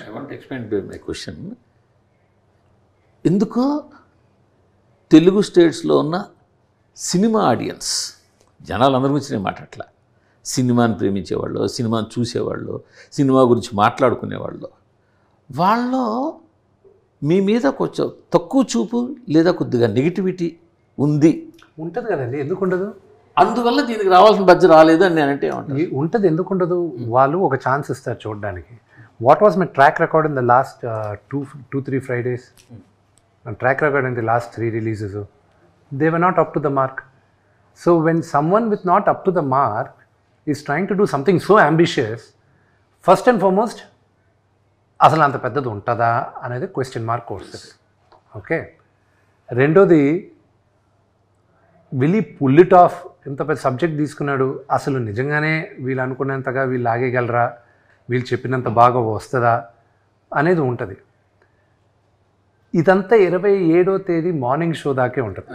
I want explain my question. ఎందుకో తెలుగు స్టేట్స్లో ఉన్న సినిమా ఆడియన్స్ జనాలు అందరి గురించి నేను మాట్లాడట్లా, సినిమాని ప్రేమించేవాళ్ళు, సినిమాని చూసేవాళ్ళు, సినిమా గురించి మాట్లాడుకునేవాళ్ళు, వాళ్ళు మీ మీద కొంచెం తక్కువ చూపు లేదా కొద్దిగా నెగిటివిటీ ఉంది. ఉంటుంది కదండి, ఎందుకు ఉండదు? అందువల్ల దీనికి రావాల్సిన బడ్జెట్ రాలేదు అని నేనంటే ఏమంటాను? ఉంటుంది, ఎందుకు ఉండదు? వాళ్ళు ఒక ఛాన్స్ ఇస్తారు చూడడానికి. What was my track record in the last 2-3 Fridays? Track record in the last 3 releases, they were not up to the mark. So when someone with not up to the mark is trying to do something so ambitious, first and foremost అసలు అంత పెద్దది ఉంటుందా అనేది question mark వస్తుంది. Okay, రెండోది will ఈ pull it of? ఇంత పెద్ద సబ్జెక్ట్ తీసుకున్నాడు, అసలు నిజంగానే వీళ్ళు అనుకున్నంతగా వీళ్ళు లాగేయగలరా, వీళ్ళు చెప్పినంత బాగా వస్తుందా అనేది ఉంటుంది. ఇదంతా 27వ తేదీ మార్నింగ్ షో దాకే ఉంటుంది.